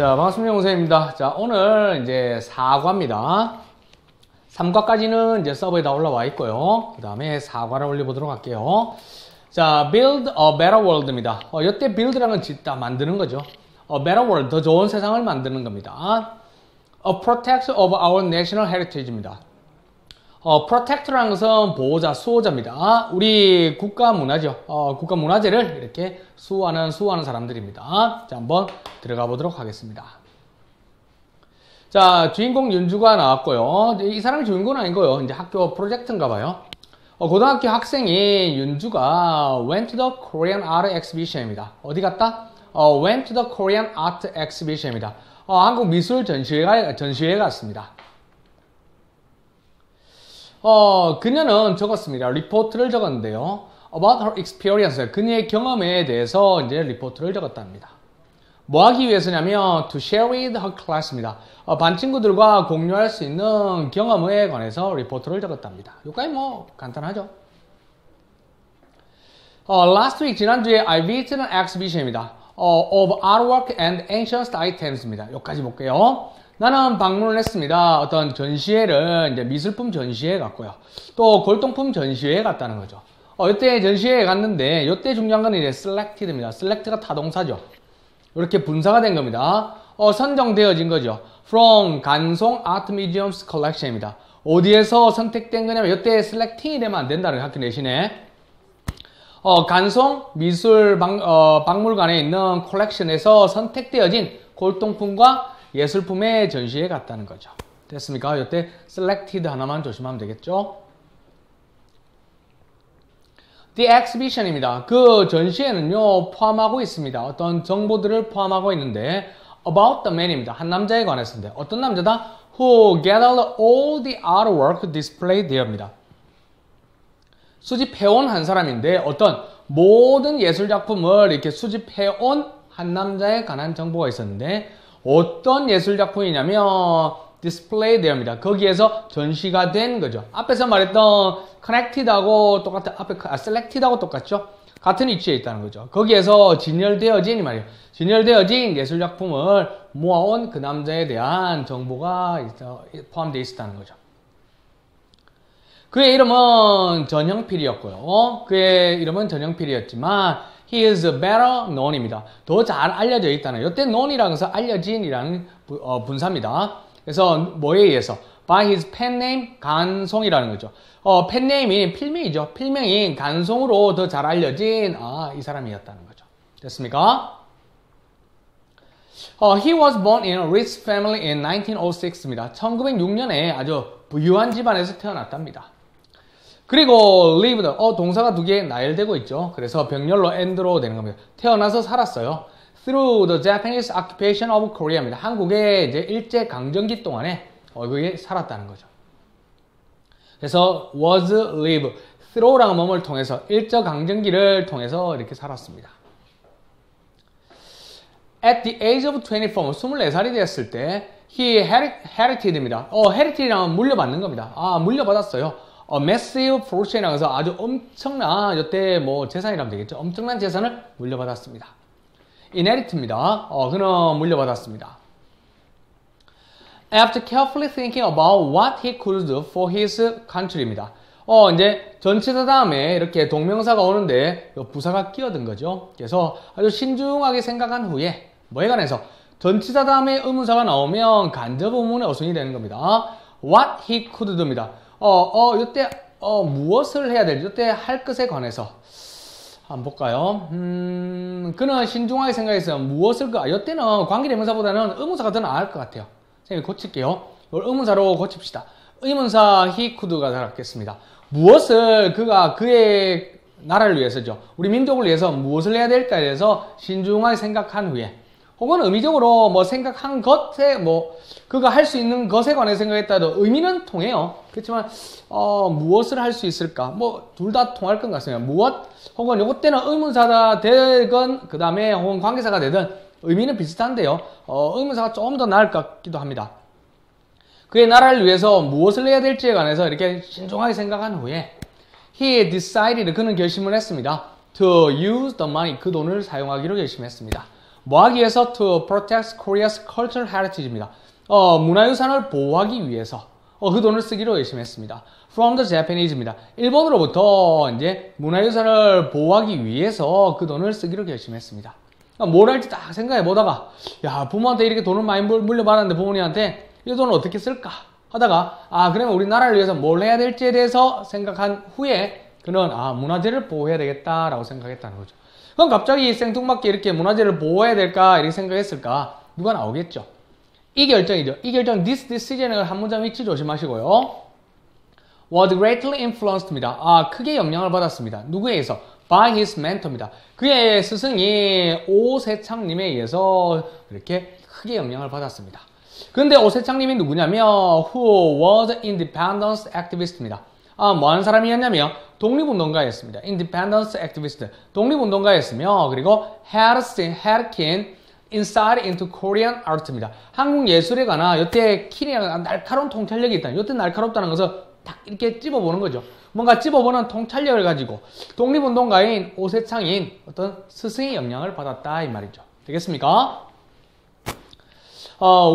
자, 반갑습니다. 영생입니다. 자, 오늘 이제 4과입니다. 3과까지는 이제 서버에 다 올라와 있고요. 그 다음에 4과를 올려보도록 할게요. 자, build a better world입니다. 이때 build라는 건 짓다, 만드는 거죠. a better world, 더 좋은 세상을 만드는 겁니다. a protector of our national heritage입니다. protector라는 것은 보호자, 수호자입니다. 우리 국가 문화죠. 국가 문화재를 이렇게 수호하는 사람들입니다. 자, 한번 들어가 보도록 하겠습니다. 자, 주인공 윤주가 나왔고요. 이 사람이 주인공은 아니고요. 이제 학교 프로젝트인가 봐요. 고등학교 학생이 윤주가 went to the Korean Art Exhibition입니다. 어디 갔다? went to the Korean Art Exhibition입니다. 한국 미술 전시회에 갔습니다. 그녀는 적었습니다. 리포트를 적었는데요. About her experience. 그녀의 경험에 대해서 이제 리포트를 적었답니다. 뭐 하기 위해서냐면 to share with her class입니다. 반 친구들과 공유할 수 있는 경험에 관해서 리포트를 적었답니다. 여기까지 뭐 간단하죠. Last week 지난주에 I visited an exhibition입니다. of artwork and ancient items입니다. 여기까지 볼게요. 나는 방문을 했습니다. 어떤 전시회를 이제 미술품 전시회에 갔고요. 또 골동품 전시회에 갔다는 거죠. 이때 전시회에 갔는데 이때 중요한 건 이제 selected입니다. select가 타동사죠. 이렇게 분사가 된 겁니다. 선정되어진 거죠. From 간송 Art Museum's Collection입니다. 어디에서 선택된 거냐면 이때 selecting이 되면 안 된다는 거 학교 내신에. 간송 미술 박물관에 있는 컬렉션에서 선택되어진 골동품과 예술품의 전시회에 갔다는 거죠. 됐습니까? 이때 selected 하나만 조심하면 되겠죠. The exhibition입니다. 그 전시회는요 포함하고 있습니다. 어떤 정보들을 포함하고 있는데 about the man입니다. 한 남자에 관해서인데 어떤 남자다? Who gathered all the artwork displayed there입니다. 수집해온 한 사람인데 어떤 모든 예술작품을 이렇게 수집해온 한 남자에 관한 정보가 있었는데 어떤 예술작품이냐면 디스플레이 되어입니다. 거기에서 전시가 된 거죠. 앞에서 말했던 connected하고 똑같은 앞에 selected하고 똑같죠. 같은 위치에 있다는 거죠. 거기에서 진열되어진 이 말이에요. 진열되어진 예술작품을 모아온 그 남자에 대한 정보가 포함되어 있었다는 거죠. 그의 이름은 전형필이었고요. 그의 이름은 전형필이었지만 he is better known입니다. 더 잘 알려져 있다는. 이때 known이라는 것은 알려진이라는 분사입니다. 그래서 뭐에 의해서? by his pen name 간송이라는 거죠. 펜네임이 필명이죠. 필명인 간송으로 더 잘 알려진 이 사람이었다는 거죠. 됐습니까? He was born in a rich family in 1906입니다. 1906년에 아주 부유한 집안에서 태어났답니다. 그리고 lived, 동사가 두 개 나열되고 있죠. 그래서 병렬로 end로 되는 겁니다. 태어나서 살았어요. through the Japanese occupation of Korea입니다. 한국의 이제 일제 강점기 동안에 거기에 살았다는 거죠. 그래서 was live, through라는 몸을 통해서 일제 강점기를 통해서 이렇게 살았습니다. At the age of 24, 24살이 되었을 때 he herited입니다. herited라는 물려받는 겁니다. 물려받았어요. massive fortune이라고 해서 아주 엄청난 이때 뭐 재산이라면 되겠죠. 엄청난 재산을 물려받았습니다. inherit입니다. 그는 물려받았습니다. After carefully thinking about what he could do for his country입니다. 이제 전치사 다음에 이렇게 동명사가 오는데 부사가 끼어든 거죠. 그래서 아주 신중하게 생각한 후에 뭐에 관해서 전치사 다음에 의문사가 나오면 간접 의문의 어순이 되는 겁니다. What he could do입니다. 이때 무엇을 해야 될지 이때 할 것에 관해서 한번 볼까요? 그는 신중하게 생각해서 무엇을 이때는 관계대명사보다는 의문사가 더 나을 것 같아요. 선생님이 고칠게요. 이걸 의문사로 고칩시다. 의문사 he could가 나왔겠습니다. 무엇을 그가 그의 나라를 위해서죠. 우리 민족을 위해서 무엇을 해야 될까에 대해서 신중하게 생각한 후에 혹은 의미적으로 뭐 생각한 것에 뭐 그가 할 수 있는 것에 관해 생각했다도 의미는 통해요. 그렇지만 무엇을 할 수 있을까? 뭐 둘 다 통할 것 같습니다. 무엇 혹은 요것 때는 의문사가 되건 그 다음에 혹은 관계사가 되든 의미는 비슷한데요. 의문사가 조금 더 나을 것 같기도 합니다. 그의 나라를 위해서 무엇을 해야 될지에 관해서 이렇게 신중하게 생각한 후에 he decided 그는 결심을 했습니다. to use the money 그 돈을 사용하기로 결심했습니다. 뭐 하기 위해서? To protect Korea's cultural heritage입니다. 문화유산을 보호하기 위해서 그 돈을 쓰기로 결심했습니다. From the Japanese입니다. 일본으로부터 이제 문화유산을 보호하기 위해서 그 돈을 쓰기로 결심했습니다. 그러니까 뭘 할지 딱 생각해 보다가 야 부모한테 이렇게 돈을 많이 물려받았는데 부모님한테 이 돈을 어떻게 쓸까 하다가 그러면 우리나라를 위해서 뭘 해야 될지에 대해서 생각한 후에 그는 문화재를 보호해야 되겠다라고 생각했다는 거죠. 그럼 갑자기 생뚱맞게 이렇게 문화재를 보호해야 될까 이렇게 생각했을까? 누가 나오겠죠. 이 결정이죠. 이 결정 this decision을 한 문장 위치 조심하시고요. was greatly influenced입니다. 크게 영향을 받았습니다. 누구에 의해서? by his mentor입니다. 그의 스승이 오세창님에 의해서 이렇게 크게 영향을 받았습니다. 그런데 오세창님이 누구냐면 who was independence activist입니다. 뭐 하는 사람이었냐면 독립운동가였습니다. independence activist. 독립운동가였으며 그리고 had keen insight into Korean art입니다. 한국 예술에 관한 여태 킬이랑 날카로운 통찰력이 있다. 여태 날카롭다는 것은 딱 이렇게 찝어보는 거죠. 뭔가 찝어보는 통찰력을 가지고 독립운동가인 오세창인 어떤 스승의 영향을 받았다 이 말이죠. 되겠습니까?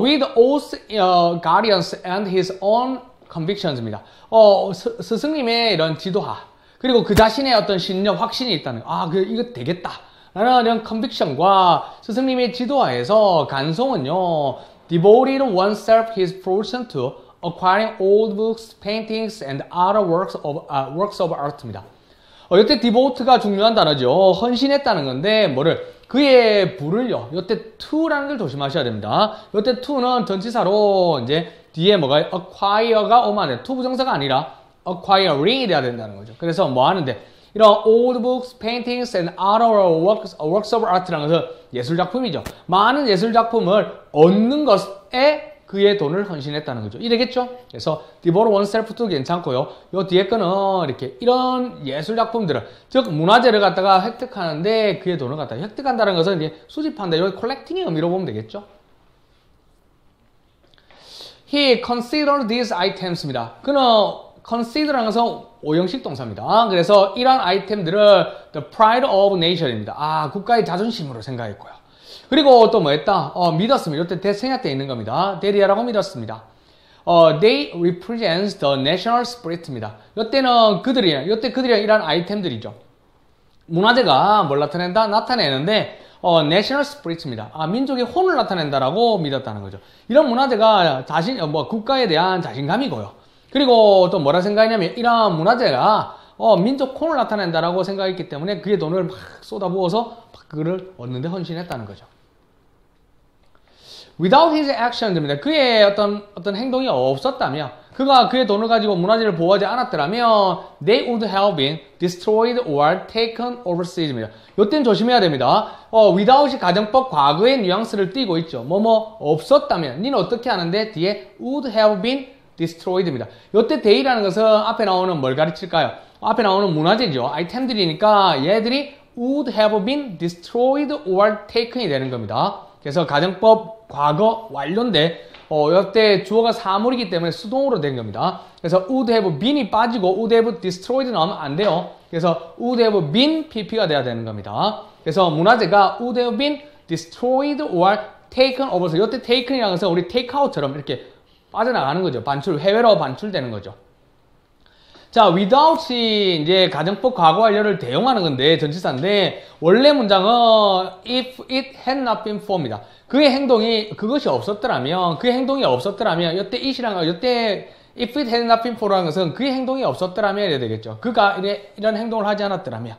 With oath, guardians and his own convictions입니다. 스승님의 이런 지도하 그리고 그 자신의 어떤 신념, 확신이 있다는 이거 되겠다 라는 이런 conviction과 스승님의 지도하에서 간송은요 devoted oneself his portion to acquiring old books, paintings, and other works of art입니다. 이때 devote가 중요한 단어죠. 헌신했다는 건데 그의 부를요. 이때 to라는 걸 조심하셔야 됩니다. 이때 to는 전치사로 이제 뒤에 acquire가 오면 안 돼요. to 부정사가 아니라 acquiring 돼야 된다는 거죠. 그래서 뭐 하는데 이런 old books, paintings, and other works of art라는 것은 예술작품이죠. 많은 예술작품을 얻는 것에 그의 돈을 헌신했다는 거죠. 이래겠죠? 그래서 devote oneself도 괜찮고요. 요 뒤에 거는 이렇게 이런 예술작품들을 즉 문화재를 갖다가 획득하는데 그의 돈을 갖다가 획득한다는 것은 이제 수집한다. 여기 콜렉팅의 의미로 보면 되겠죠? He considered these items입니다. 그는 consider라는 것은 오형식 동사입니다. 그래서 이런 아이템들을 the pride of nation입니다. 국가의 자존심으로 생각했고요. 그리고 또 뭐 했다? 믿었습니다. 이때 대생략 때 있는 겁니다. 대리하라고 믿었습니다. They represent the national spirit입니다. 이때는 그들이랑 이런 아이템들이죠. 문화재가 뭘 나타낸다? 나타내는데 national spirit입니다. 민족의 혼을 나타낸다라고 믿었다는 거죠. 이런 문화재가 국가에 대한 자신감이고요. 그리고 또 뭐라 생각했냐면 이런 문화재가 민족 혼을 나타낸다라고 생각했기 때문에 그의 돈을 막 쏟아부어서 그거를 얻는데 헌신했다는 거죠. Without his action입니다. 그의 어떤 행동이 없었다면, 그가 그의 돈을 가지고 문화재를 보호하지 않았더라면, they would have been destroyed or taken overseas입니다. 이때는 조심해야 됩니다. without이 가정법 과거의 뉘앙스를 띠고 있죠. 없었다면, 니는 어떻게 하는데 뒤에 would have been destroyed입니다. 이때 they라는 것은 앞에 나오는 뭘 가르칠까요? 앞에 나오는 문화재죠. 아이템들이니까 얘들이 would have been destroyed or taken이 되는 겁니다. 그래서 가정법 과거 완료인데 이때 주어가 사물이기 때문에 수동으로 된 겁니다. 그래서 would have been이 빠지고 would have destroyed 나오면 안 돼요. 그래서 would have been pp가 돼야 되는 겁니다. 그래서 문화재가 would have been destroyed or taken over서 이때 taken이라는 것은 우리 take out처럼 이렇게 빠져나가는 거죠. 해외로 반출되는 거죠. 자, without이 이제 가정법 과거 완료를 대용하는 건데, 전치사인데, 원래 문장은 if it had not been for입니다. 그것이 없었더라면, 이때 it이랑, if it had not been for라는 것은 그의 행동이 없었더라면 이래야 되겠죠. 그가 이런 행동을 하지 않았더라면.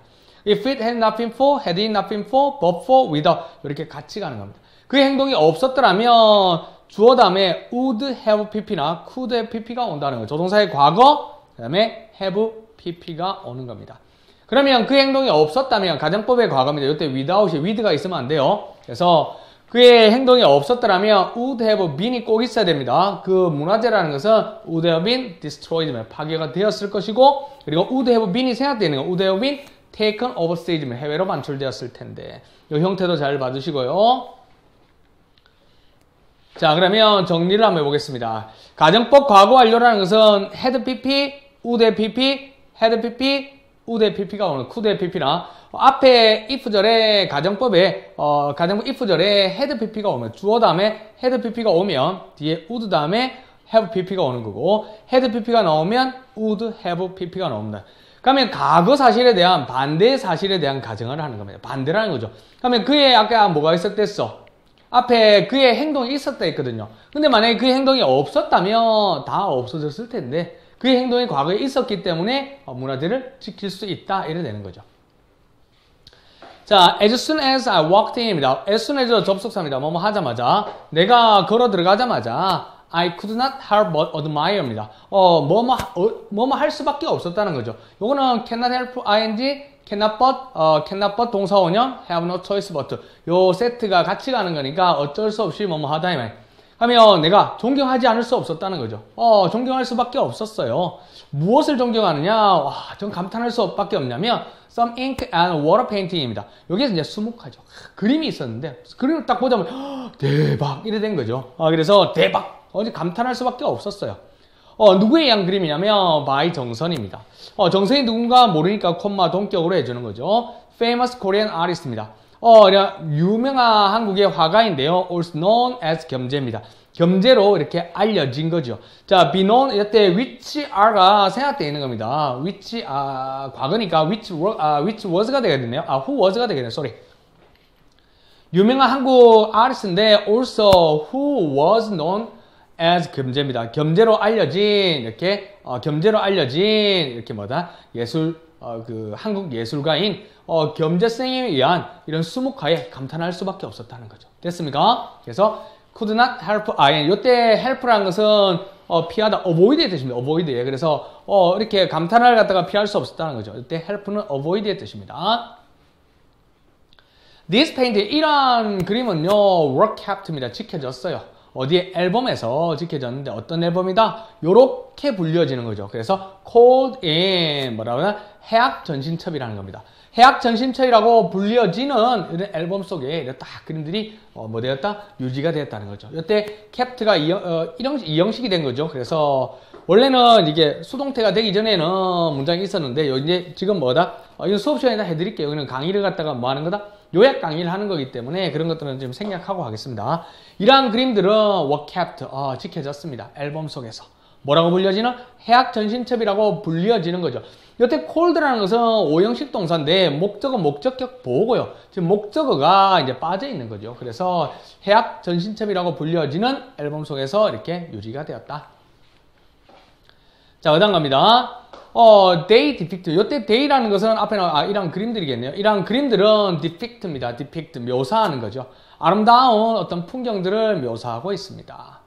if it had not been for, had it not been for, but for, without. 이렇게 같이 가는 겁니다. 그의 행동이 없었더라면, 주어 다음에 would have pp나 could have pp가 온다는 거예요. 조동사의 과거, 그 다음에 have pp가 오는 겁니다. 그러면 그 행동이 없었다면 가정법의 과거입니다. 이때 without이 with가 있으면 안 돼요. 그래서 그의 행동이 없었더라면 would have been이 꼭 있어야 됩니다. 그 문화재라는 것은 would have been destroyed, 파괴가 되었을 것이고, 그리고 would have been이 생략되는 거 would have been taken overseas, 해외로 반출되었을 텐데, 이 형태도 잘 봐주시고요. 자, 그러면 정리를 한번 해보겠습니다. 가정법 과거 완료라는 것은 had pp, would have pp, had pp, would의 pp가 오는 could의 pp나 앞에 if절에 가정법에 가정법 if절에 had pp가 오면 주어 다음에 had pp가 오면 뒤에 would 다음에 have pp가 오는 거고 had pp가 나오면 would have pp가 나옵니다. 그러면 과거 사실에 대한 반대 사실에 대한 가정을 하는 겁니다. 반대라는 거죠. 그러면 그의 아까 뭐가 있었댔어? 앞에 그의 행동이 있었다 했거든요. 근데 만약에 그의 행동이 없었다면 다 없어졌을 텐데 그의 행동이 과거에 있었기 때문에 문화재를 지킬 수 있다 이래 되는 거죠. 자, as soon as I walked in입니다. as soon as 접속사입니다. 뭐뭐 하자마자 내가 걸어 들어가자마자 I could not help but admire입니다. 뭐뭐 할 수밖에 없었다는 거죠. 요거는 cannot help ing, cannot but 동사원형, have no choice but 요 세트가 같이 가는 거니까 어쩔 수 없이 뭐뭐 하다 이 말. 하면 내가 존경하지 않을 수 없었다는 거죠. 존경할 수밖에 없었어요. 무엇을 존경하느냐? 와, 전 감탄할 수밖에 없냐면 some ink and water painting입니다. 여기에서 이제 수묵하죠. 그림이 있었는데 그림을 딱 보자면 대박 이래 된 거죠. 그래서 대박 어디 감탄할 수밖에 없었어요. 누구에 의한 그림이냐면 by 정선입니다. 정선이 누군가 모르니까 콤마 동격으로 해주는 거죠. famous Korean artist입니다. 유명한 한국의 화가인데요. also known as 겸재입니다. 겸재로 이렇게 알려진 거죠. 자, be known 이때 which are가 생략되어 있는 겁니다. which 과거니까 which was가 되겠네요. who was가 되겠네요. sorry. 유명한 한국 아티스트인데 also who was known as 겸재입니다. 겸재로 알려진 이렇게 겸재로 알려진 이렇게 뭐다 한국 예술가인 겸재 선생님에 의한 이런 수묵화에 감탄할 수밖에 없었다는 거죠. 됐습니까? 그래서 could not help ing 이때 help라는 것은 피하다 avoid의 뜻입니다. avoid의 그래서 이렇게 감탄을 갖다가 피할 수 없었다는 거죠. 이때 help는 avoid의 뜻입니다. This painting 이런 그림은요 were kept입니다. 지켜졌어요. 어디에 앨범에서 지켜졌는데 어떤 앨범이다? 요렇게 불려지는 거죠. 그래서 called in 뭐라고 하나? 해학 전신첩이라는 겁니다. 해학 전신첩이라고 불려지는 이런 앨범 속에 이런 딱 그림들이 뭐 되었다? 유지가 되었다는 거죠. 이때 kept가 이형식이 된 거죠. 그래서 원래는 이게 수동태가 되기 전에는 문장이 있었는데 이제 지금 뭐다? 이건 수업 시간에다 해드릴게요. 여기는 강의를 갖다가 뭐 하는 거다? 요약 강의를 하는 거기 때문에 그런 것들은 좀 생략하고 하겠습니다. 이러한 그림들은 were kept, 지켜졌습니다. 앨범 속에서. 뭐라고 불려지는? 해학 전신첩이라고 불려지는 거죠. 여태 cold라는 것은 오형식 동사인데 목적어, 목적격 보고요. 지금 목적어가 이제 빠져 있는 거죠. 그래서 해학 전신첩이라고 불려지는 앨범 속에서 이렇게 유지가 되었다. 자, 어떤 갑니다. day depict. 요때 day라는 것은 앞에는 이런 그림들이겠네요. 이런 그림들은 depict입니다. depict 묘사하는 거죠. 아름다운 어떤 풍경들을 묘사하고 있습니다.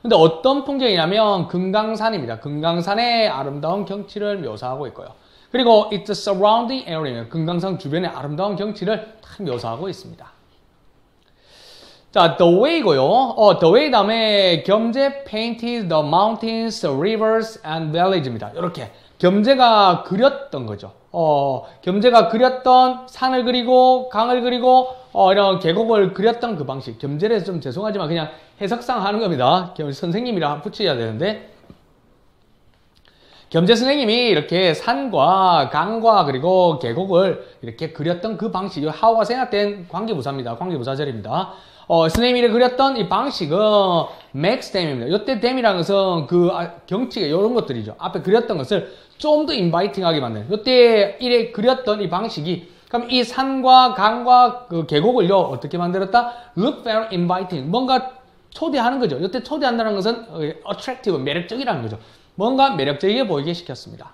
근데 어떤 풍경이냐면 금강산입니다. 금강산의 아름다운 경치를 묘사하고 있고요. 그리고 it's surrounding area입니다. 금강산 주변의 아름다운 경치를 다 묘사하고 있습니다. 자, the way고요. the way 다음에 겸재 painted the mountains, rivers and village입니다. 이렇게 겸재가 그렸던 거죠. 겸재가 그렸던 산을 그리고 강을 그리고 이런 계곡을 그렸던 그 방식. 겸재를 좀 죄송하지만 그냥 해석상 하는 겁니다. 선생님이라 붙여야 되는데 겸재 선생님이 이렇게 산과 강과 그리고 계곡을 이렇게 그렸던 그 방식. 하우가 생략된 관계부사입니다. 관계부사절입니다. 선생님이 그렸던 이 방식은 makes them입니다. 이때 them이라는 것은 그 경치가 이런 것들이죠. 앞에 그렸던 것을 좀 더 인바이팅하게 만드는. 이때 이래 그렸던 이 방식이 그럼 이 산과 강과 그 계곡을요 어떻게 만들었다? Look very inviting. 뭔가 초대하는 거죠. 이때 초대한다는 것은 attractive, 매력적이라는 거죠. 뭔가 매력적이게 보이게 시켰습니다.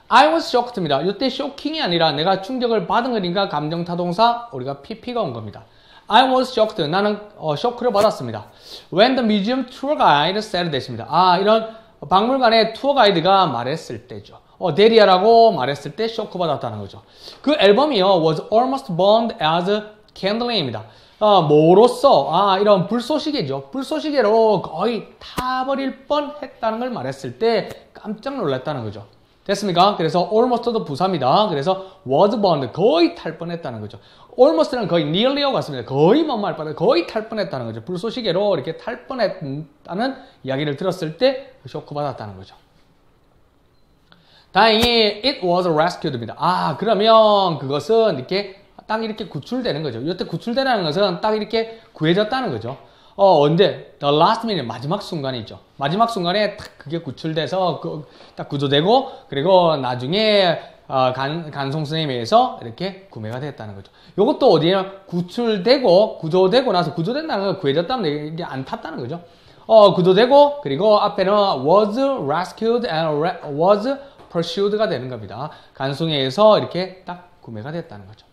I was shocked입니다. 이때 shocking이 아니라 내가 충격을 받은 거니까 감정타동사 우리가 pp가 온 겁니다. I was shocked. 나는 쇼크를 받았습니다. When the museum tour guide said that입니다. 이런 박물관의 투어 가이드가 말했을 때죠. 데리아라고 말했을 때 쇼크 받았다는 거죠. 그 앨범이요 was almost burned as kindling입니다. 뭐로써 이런 불쏘시개죠. 불쏘시개로 거의 타버릴 뻔했다는 걸 말했을 때 깜짝 놀랐다는 거죠. 됐습니까? 그래서 almost도 부사입니다. 그래서 was burned 거의 탈 뻔했다는 거죠. almost는 거의 nearly하고 같습니다. 거의 뭐할 뻔해 거의 탈 뻔했다는 거죠. 불쏘시개로 이렇게 탈 뻔했다는 이야기를 들었을 때 쇼크 받았다는 거죠. 다행히 it was rescued입니다. 아, 그러면 그것은 이렇게 딱 이렇게 구출되는 거죠. 이때 구출되라는 것은 딱 이렇게 구해졌다는 거죠. 언제? The last minute, 마지막 순간에 있죠. 마지막 순간에 딱 그게 구출돼서 딱 구조되고, 그리고 나중에 간송 선생님에 의해서 이렇게 구매가 됐다는 거죠. 이것도 어디에 구출되고, 구조되고 나서 구조된다는 걸 구해졌다면 이게 안 탔다는 거죠. 구조되고, 그리고 앞에는 was rescued and was pursued가 되는 겁니다. 간송에 의해서 이렇게 딱 구매가 됐다는 거죠.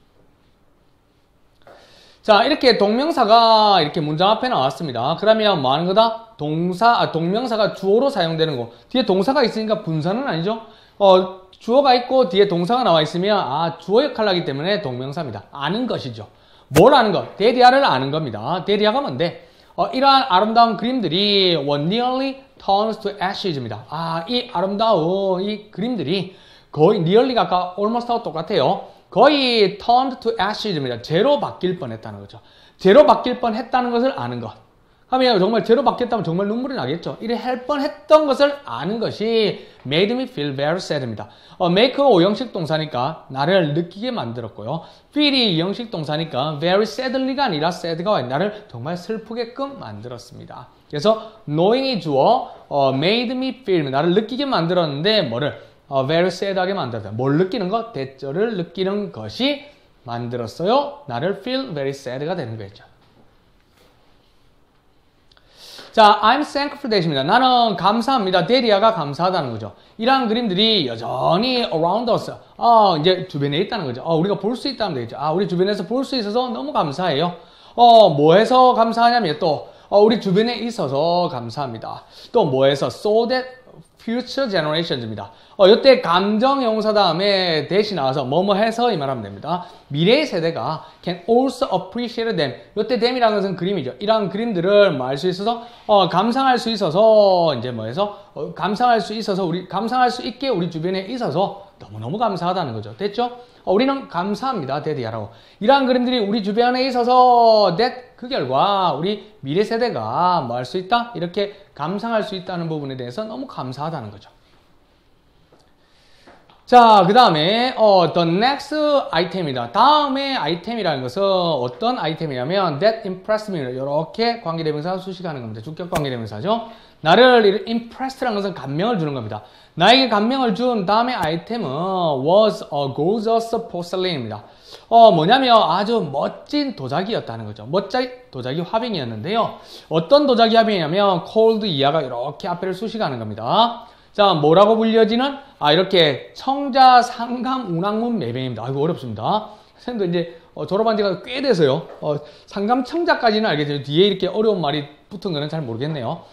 자, 이렇게 동명사가 이렇게 문장 앞에 나왔습니다. 그러면 뭐 하는 거다? 동명사가 주어로 사용되는 거. 뒤에 동사가 있으니까 분사는 아니죠? 주어가 있고 뒤에 동사가 나와 있으면 주어 역할을 하기 때문에 동명사입니다. 아는 것이죠. 뭘 아는 것? 데리아를 아는 겁니다. 데리아가 뭔데? 이러한 아름다운 그림들이 were nearly turned to ashes입니다. 이 아름다운 이 그림들이 거의 nearly가 아까 almost하고 똑같아요. 거의 turned to ashes입니다. 제로 바뀔 뻔했다는 거죠. 제로 바뀔 뻔했다는 것을 아는 것. 하면 정말 제로 바뀌었다면 정말 눈물이 나겠죠. 이래 할 뻔했던 것을 아는 것이 made me feel very sad입니다. make가 5형식 동사니까 나를 느끼게 만들었고요. feel이 2형식 동사니까 very sadly가 아니라 sad가 나를 정말 슬프게끔 만들었습니다. 그래서 knowing이 주어, made me feel 나를 느끼게 만들었는데 뭐를? very sad하게 만들었다. 뭘 느끼는 것? 대절을 느끼는 것이 만들었어요. 나를 feel very sad가 되는 거였죠. 자, I'm thankful that입니다. 나는 감사합니다. 데리아가 감사하다는 거죠. 이러한 그림들이 여전히 around us, 이제 주변에 있다는 거죠. 우리가 볼 수 있다면 되겠죠. 우리 주변에서 볼 수 있어서 너무 감사해요. 뭐 해서 감사하냐면 또, 우리 주변에 있어서 감사합니다. 또 뭐 해서 so that future generations입니다. 이때 감정용사 다음에 대시 나와서 뭐뭐 해서 이 말하면 됩니다. 미래의 세대가 can also appreciate them. 이때 them이라는 것은 그림이죠. 이러한 그림들을 뭐 알 수 있어서 감상할 수 있어서 이제 뭐 해서 감상할 수 있어서 감상할 수 있게 우리 주변에 있어서 너무너무 감사하다는 거죠. 됐죠? 우리는 감사합니다. 데디아라고. 이러한 그림들이 우리 주변에 있어서 그 결과 우리 미래 세대가 뭐 할 수 있다? 이렇게 감상할 수 있다는 부분에 대해서 너무 감사하다는 거죠. 자, 그 다음에 the next item입니다. 다음의 아이템이라는 것은 어떤 아이템이냐면 that impressed me. 이렇게 관계대명사 수식하는 겁니다. 주격 관계대명사죠. 나를 impressed라는 것은 감명을 주는 겁니다. 나에게 감명을 준 다음의 아이템은 was a gorgeous porcelain입니다. 뭐냐면 아주 멋진 도자기였다는 거죠. 멋진 도자기 화병이었는데요. 어떤 도자기 화병이냐면 cold 이하가 이렇게 앞에를 수식하는 겁니다. 자, 뭐라고 불려지는? 이렇게 청자, 상감, 운항문, 매병입니다. 아이고, 어렵습니다. 선생님도 이제 졸업한 지가 꽤 돼서요. 상감, 청자까지는 알겠지만 뒤에 이렇게 어려운 말이 붙은 거는 잘 모르겠네요.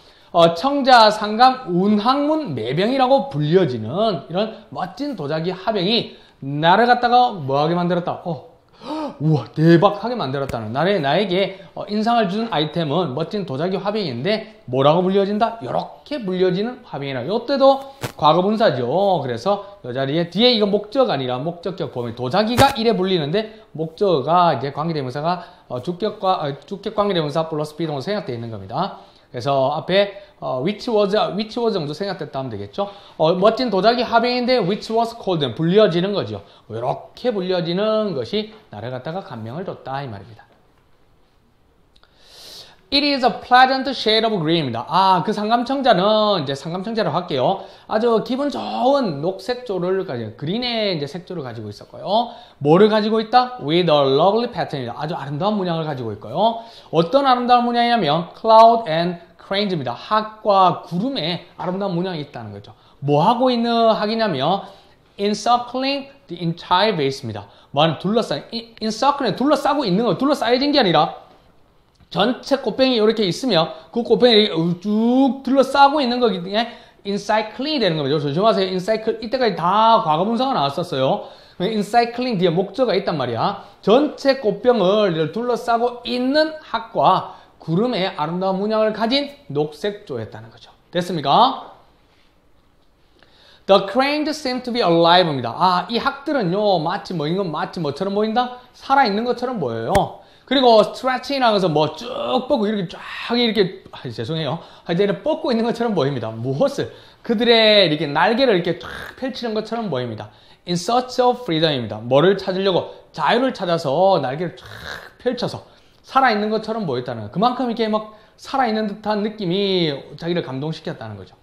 청자, 상감, 운항문, 매병이라고 불려지는 이런 멋진 도자기 화병이 나를 갖다가 뭐하게 만들었다? 우와, 대박하게 만들었다는 나에게 인상을 준 아이템은 멋진 도자기 화병인데 뭐라고 불려진다? 이렇게 불려지는 화병이라. 이때도 과거분사죠. 그래서 이 자리에 뒤에 이거 목적 아니라 목적격 범위. 도자기가 이래 불리는데 목적어가 이제 관계대명사가 주격 관계대명사 플러스 비동으로 생략되어 있는 겁니다. 그래서 앞에 which was 정도 생각됐다 하면 되겠죠. 멋진 도자기 화병인데 which was cold 불려지는 거죠. 이렇게 불려지는 것이 나를 갖다가 감명을 줬다 이 말입니다. It is a pleasant shade of green입니다. 그 상감청자는 이제 상감청자로 할게요. 아주 기분 좋은 녹색조를 가지고 그린의 이제 색조를 가지고 있었고요. 뭐를 가지고 있다? With a lovely pattern입니다. 아주 아름다운 문양을 가지고 있고요. 어떤 아름다운 문양이냐면 cloud and cranes입니다. 학과 구름에 아름다운 문양이 있다는 거죠. 뭐 하고 있는 학이냐면 encircling the entire base입니다. 뭐는 encircling 둘러싸고 있는 거, 둘러싸여진 게 아니라 전체 꽃병이 이렇게 있으면 그 꽃병이 쭉 둘러싸고 있는 거기 때문에 encircling이 되는 겁니다. 조심하세요. encircle 이때까지 다 과거분사가 나왔었어요. encircling 뒤에 목적어가 있단 말이야. 전체 꽃병을 둘러싸고 있는 학과 구름의 아름다운 문양을 가진 녹색조였다는 거죠. 됐습니까? The cranes seem to be alive입니다. 이 학들은요 마치 뭐처럼 보인다? 살아있는 것처럼 보여요. 그리고 stretching이라는 것은 뭐 쭉 뻗고 이렇게 쫙 이렇게 죄송해요. 이제 뻗고 있는 것처럼 보입니다. 무엇을? 그들의 이렇게 날개를 이렇게 쫙 펼치는 것처럼 보입니다. In search of freedom입니다. 뭐를 찾으려고? 자유를 찾아서 날개를 쫙 펼쳐서 살아있는 것처럼 보였다는 거예요. 그만큼 이렇게 막 살아있는 듯한 느낌이 자기를 감동시켰다는 거죠.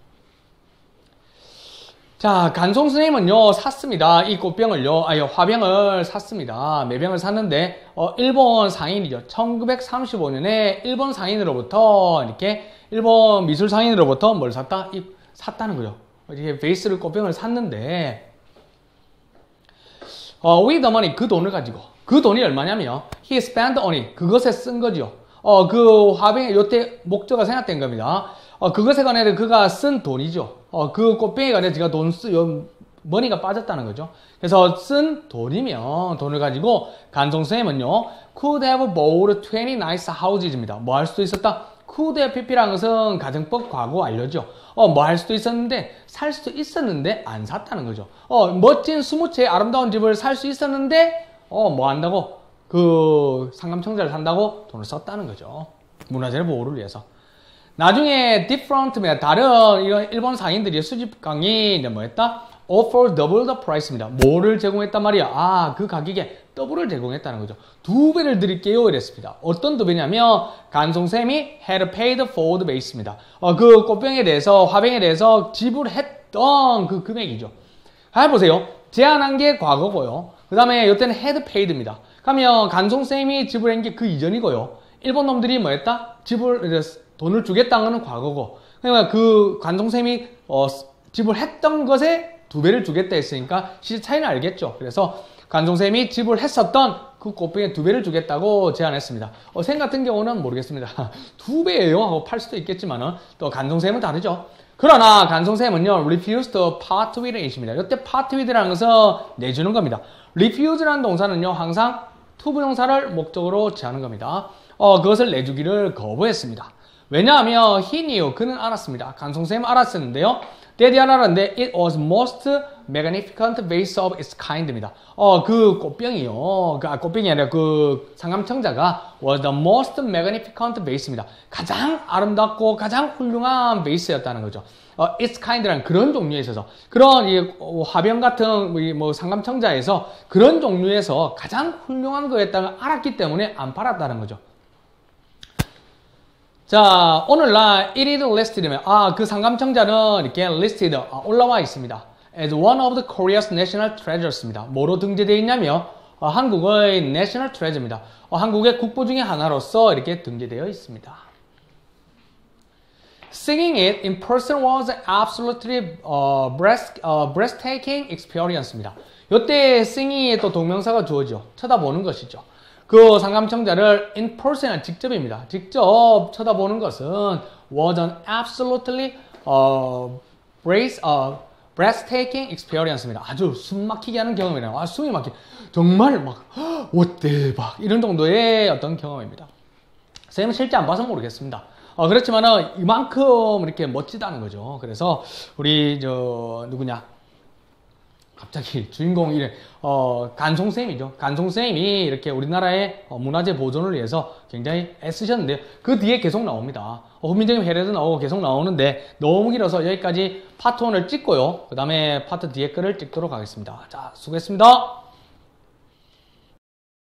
자, 간송 스님은요, 샀습니다. 이 꽃병을요, 화병을 샀습니다. 매병을 샀는데, 일본 상인이죠. 1935년에 일본 상인으로부터, 이렇게, 일본 미술 상인으로부터 뭘 샀다? 샀다는 거죠. 이렇게 베이스를 꽃병을 샀는데, with the money, 그 돈을 가지고, 그 돈이 얼마냐면, he spent money, 그것에 쓴 거죠. 그 화병에, 요때 목적가 생각된 겁니다. 그것에 관해 그가 쓴 돈이죠. 그 꽃병에 관해 제가 머니가 빠졌다는 거죠. 그래서 쓴 돈이면 돈을 가지고 간송쌤은요, could have bought 20 nice houses입니다. 뭐 할 수도 있었다? could have pp라는 것은 가정법 과거 완료죠. 뭐 할 수도 있었는데, 살 수도 있었는데 안 샀다는 거죠. 멋진 20채의 아름다운 집을 살 수 있었는데, 뭐 한다고? 그 상감청자를 산다고 돈을 썼다는 거죠. 문화재의 보호를 위해서. 나중에 different입니다. 다른 이런 일본 상인들이 수집강이 이제 뭐 했다? offer double the price입니다. 뭐를 제공했단 말이야? 그 가격에 더블을 제공했다는 거죠. 2배를 드릴게요. 이랬습니다. 어떤 2배냐면 간송쌤이 had paid for the base입니다. 그 꽃병에 대해서, 화병에 대해서 지불했던 그 금액이죠. 보세요. 제한한 게 과거고요. 그 다음에 이때는 had paid입니다. 그러면 간송쌤이 지불한 게 그 이전이고요. 일본 놈들이 뭐 했다? 돈을 주겠다는 건 과거고, 그러니까 그 간송쌤이 지불했던 것에 2배를 주겠다 했으니까 시세 차이는 알겠죠. 그래서 간송쌤이 지불했었던 그 꽃병에 2배를 주겠다고 제안했습니다. 생 같은 경우는 모르겠습니다. 2배예요 하고 팔 수도 있겠지만은 또 간송쌤은 다르죠. 그러나 간송쌤은요, refused to part with it입니다. 이때 part with라는 것은 내주는 겁니다. refuse라는 동사는요, 항상 투부정사를 목적으로 취하는 겁니다. 그것을 내주기를 거부했습니다. 왜냐하면 he knew, 그는 알았습니다. 간송쌤은 알았었는데요. dad이 알았는데 it was most magnificent vase of its kind입니다. 그 꽃병이요. 꽃병이 아니라 그 상감청자가 was the most magnificent vase입니다. 가장 아름답고 가장 훌륭한 베이스였다는 거죠. its kind라는 그런 종류에 있어서, 그런 이 화병 같은 뭐 상감청자에서 그런 종류에서 가장 훌륭한 거였다는 걸 알았기 때문에 안 팔았다는 거죠. 자, 오늘날 it is listed면 그 상감청자는 이렇게 listed 올라와 있습니다. as one of the Korea's national treasures입니다. 뭐로 등재되어 있냐면 한국의 national treasure입니다. 한국의 국보 중에 하나로서 이렇게 등재되어 있습니다. Singing it in person was absolutely breathtaking experience입니다. 이때 singing의 또 동명사가 주어져 쳐다보는 것이죠. 그 상감청자를 in person, 직접입니다. 직접 쳐다보는 것은 was an absolutely breathtaking experience입니다. 아주 숨막히게 하는 경험이네요. 숨이 막히 정말 막 대박 이런 정도의 어떤 경험입니다. 선생님은 실제 안 봐서 모르겠습니다. 그렇지만은 이만큼 이렇게 멋지다는 거죠. 그래서 우리 누구냐? 갑자기 주인공 이름 간송쌤이죠. 간송쌤이 이렇게 우리나라의 문화재 보존을 위해서 굉장히 애쓰셨는데요. 그 뒤에 계속 나옵니다. 훈민정음 해례도 나오고 계속 나오는데 너무 길어서 여기까지 파트 1을 찍고요. 그 다음에 파트 뒤에 거를 찍도록 하겠습니다. 자, 수고했습니다.